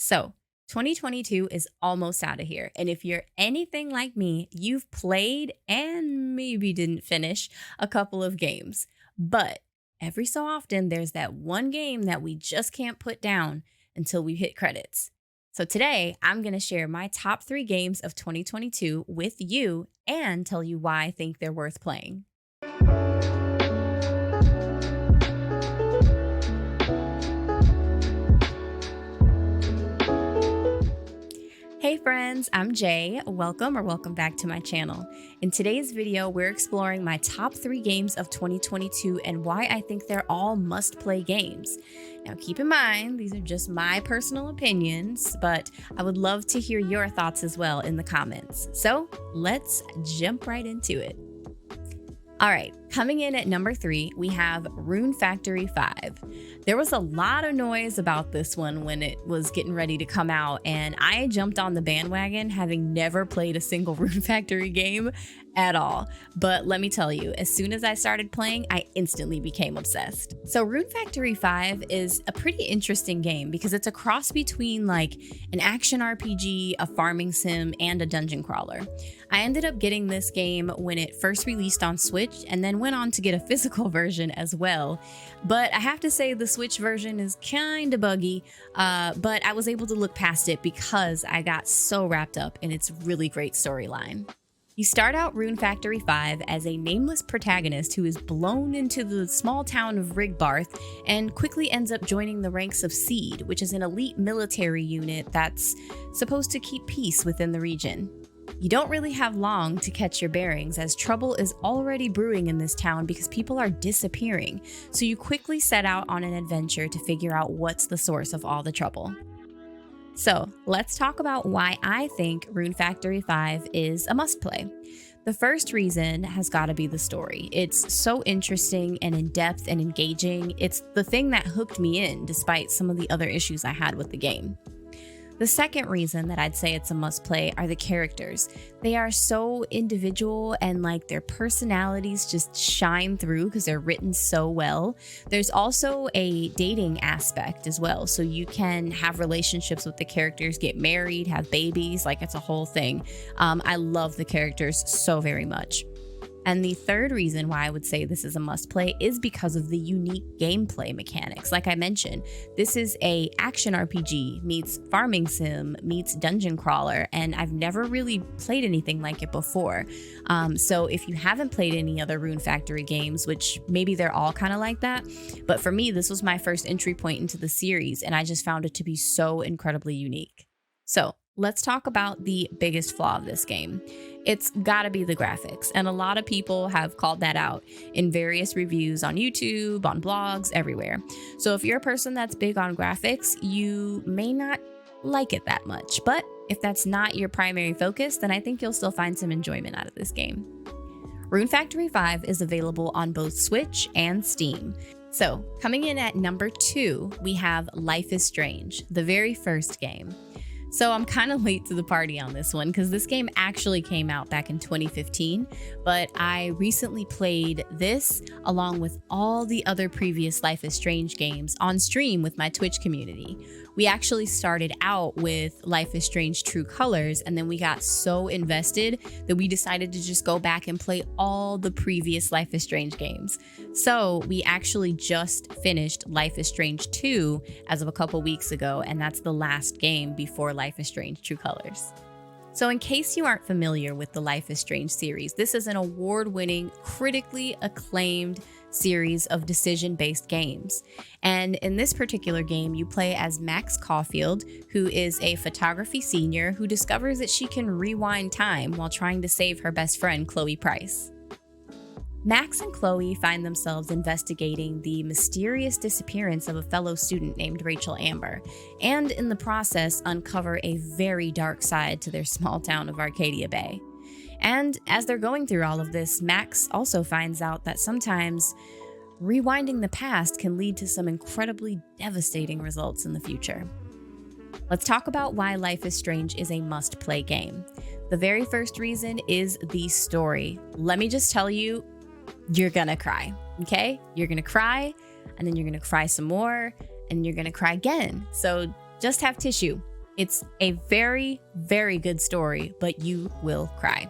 So, 2022 is almost out of here. And if you're anything like me, you've played and maybe didn't finish a couple of games. But every so often, there's that one game that we just can't put down until we hit credits. So today, I'm going to share my top 3 games of 2022 with you and tell you why I think they're worth playing. Hey friends, I'm Jay. Welcome back to my channel. In today's video, we're exploring my top 3 games of 2022 and why I think they're all must-play games. Now keep in mind, these are just my personal opinions, but I would love to hear your thoughts as well in the comments. So let's jump right into it. All right, coming in at number 3, we have Rune Factory 5. There was a lot of noise about this one when it was getting ready to come out, and I jumped on the bandwagon having never played a single Rune Factory game at all. But let me tell you, as soon as I started playing, I instantly became obsessed. So Rune Factory 5 is a pretty interesting game because it's a cross between like an action RPG, a farming sim, and a dungeon crawler. I ended up getting this game when it first released on Switch and then went on to get a physical version as well. But I have to say the Switch version is kind of buggy, but I was able to look past it because I got so wrapped up in its really great storyline. You start out Rune Factory 5 as a nameless protagonist who is blown into the small town of Rigbarth and quickly ends up joining the ranks of Seed, which is an elite military unit that's supposed to keep peace within the region. You don't really have long to catch your bearings as trouble is already brewing in this town because people are disappearing, so you quickly set out on an adventure to figure out what's the source of all the trouble. So let's talk about why I think Rune Factory 5 is a must-play. The first reason has got to be the story. It's so interesting and in-depth and engaging. It's the thing that hooked me in despite some of the other issues I had with the game. The second reason that I'd say it's a must-play are the characters. They are so individual and like their personalities just shine through because they're written so well. There's also a dating aspect as well. So you can have relationships with the characters, get married, have babies, like it's a whole thing. I love the characters so very much. And the third reason why I would say this is a must play is because of the unique gameplay mechanics. Like I mentioned, this is a action RPG meets farming sim meets dungeon crawler, and I've never really played anything like it before. So if you haven't played any other Rune Factory games, which maybe they're all kind of like that, but for me, this was my first entry point into the series, and I just found it to be so incredibly unique. So let's talk about the biggest flaw of this game. It's gotta be the graphics, and a lot of people have called that out in various reviews on YouTube, on blogs, everywhere. So if you're a person that's big on graphics, you may not like it that much, but if that's not your primary focus, then I think you'll still find some enjoyment out of this game. Rune Factory 5 is available on both Switch and Steam. So coming in at number 2, we have Life is Strange, the very first game. So I'm kind of late to the party on this one because this game actually came out back in 2015, but I recently played this along with all the other previous Life is Strange games on stream with my Twitch community. We actually started out with Life is Strange True Colors, and then we got so invested that we decided to just go back and play all the previous Life is Strange games. So we actually just finished Life is Strange 2 as of a couple weeks ago, and that's the last game before Life is Strange True Colors. So in case you aren't familiar with the Life is Strange series, this is an award-winning, critically acclaimed series of decision-based games. And in this particular game, you play as Max Caulfield, who is a photography senior who discovers that she can rewind time while trying to save her best friend, Chloe Price. Max and Chloe find themselves investigating the mysterious disappearance of a fellow student named Rachel Amber, and in the process uncover a very dark side to their small town of Arcadia Bay. And as they're going through all of this, Max also finds out that sometimes rewinding the past can lead to some incredibly devastating results in the future. Let's talk about why Life is Strange is a must-play game. The very first reason is the story. Let me just tell you, you're gonna cry, okay? You're gonna cry, and then you're gonna cry some more, and you're gonna cry again. So just have tissue. It's a very, very good story, but you will cry.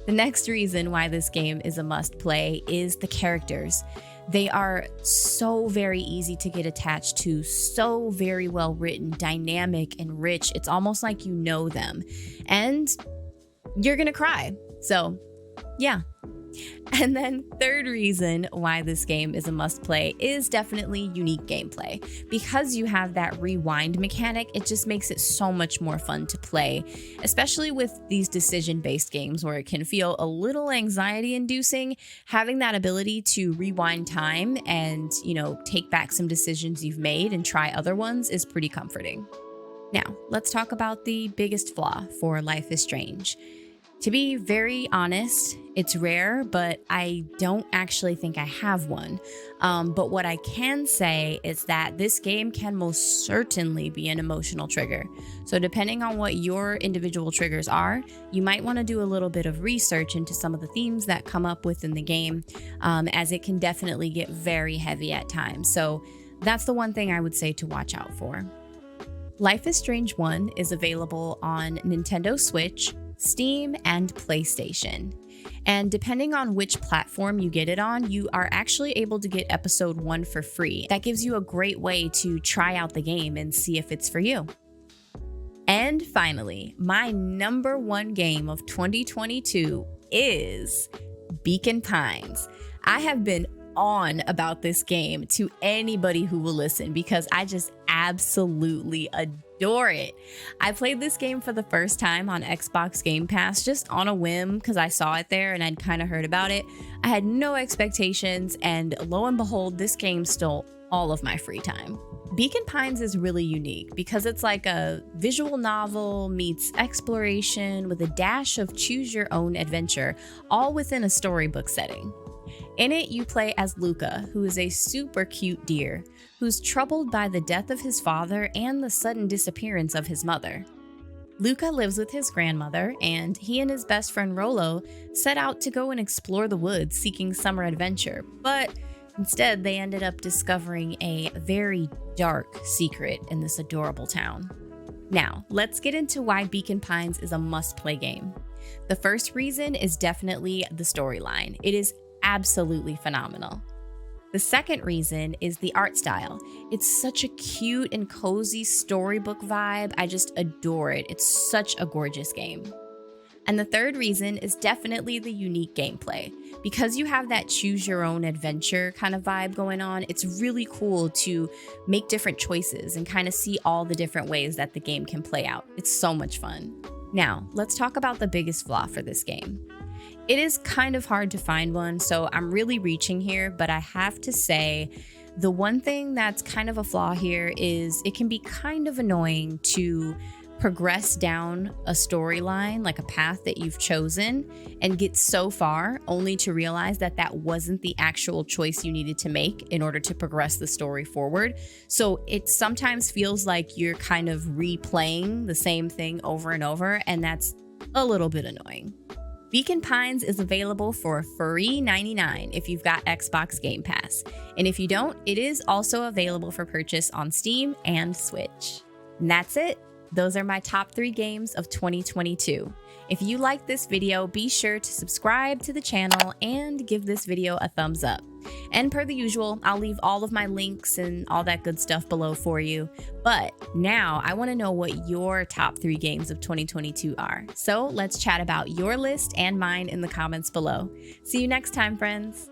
The next reason why this game is a must play is the characters. They are so very easy to get attached to, so very well written, dynamic, and rich. It's almost like you know them, and you're gonna cry. So yeah. And then third reason why this game is a must play is definitely unique gameplay. Because you have that rewind mechanic, it just makes it so much more fun to play, especially with these decision-based games where it can feel a little anxiety inducing. Having that ability to rewind time and, take back some decisions you've made and try other ones is pretty comforting. Now, let's talk about the biggest flaw for Life is Strange. To be very honest, it's rare, but I don't actually think I have one. But what I can say is that this game can most certainly be an emotional trigger. So depending on what your individual triggers are, you might want to do a little bit of research into some of the themes that come up within the game, as it can definitely get very heavy at times. So that's the one thing I would say to watch out for. Life is Strange 1 is available on Nintendo Switch, Steam, and PlayStation. And depending on which platform you get it on, you are actually able to get episode 1 for free. That gives you a great way to try out the game and see if it's for you. And finally, my number one game of 2022 is Beacon Pines. I have been on about this game to anybody who will listen because I just absolutely adore it. I played this game for the first time on Xbox Game Pass just on a whim because I saw it there and I'd kind of heard about it. I had no expectations, and lo and behold, this game stole all of my free time. Beacon Pines is really unique because it's like a visual novel meets exploration with a dash of choose your own adventure, all within a storybook setting. In it, you play as Luca, who is a super cute deer, who's troubled by the death of his father and the sudden disappearance of his mother. Luca lives with his grandmother, and he and his best friend Rolo set out to go and explore the woods seeking summer adventure, but instead they ended up discovering a very dark secret in this adorable town. Now, let's get into why Beacon Pines is a must-play game. The first reason is definitely the storyline. It is absolutely phenomenal. The second reason is the art style. It's such a cute and cozy storybook vibe. I just adore it. It's such a gorgeous game. And the third reason is definitely the unique gameplay. Because you have that choose your own adventure kind of vibe going on, it's really cool to make different choices and kind of see all the different ways that the game can play out. It's so much fun. Now, let's talk about the biggest flaw for this game. It is kind of hard to find one, so I'm really reaching here, but I have to say the one thing that's kind of a flaw here is it can be kind of annoying to progress down a storyline, like a path that you've chosen, and get so far only to realize that that wasn't the actual choice you needed to make in order to progress the story forward. So it sometimes feels like you're kind of replaying the same thing over and over, and that's a little bit annoying. Beacon Pines is available for free $99 if you've got Xbox Game Pass. And if you don't, it is also available for purchase on Steam and Switch. And that's it. Those are my top 3 games of 2022. If you like this video, be sure to subscribe to the channel and give this video a thumbs up. And per the usual, I'll leave all of my links and all that good stuff below for you. But now I want to know what your top 3 games of 2022 are. So let's chat about your list and mine in the comments below. See you next time, friends.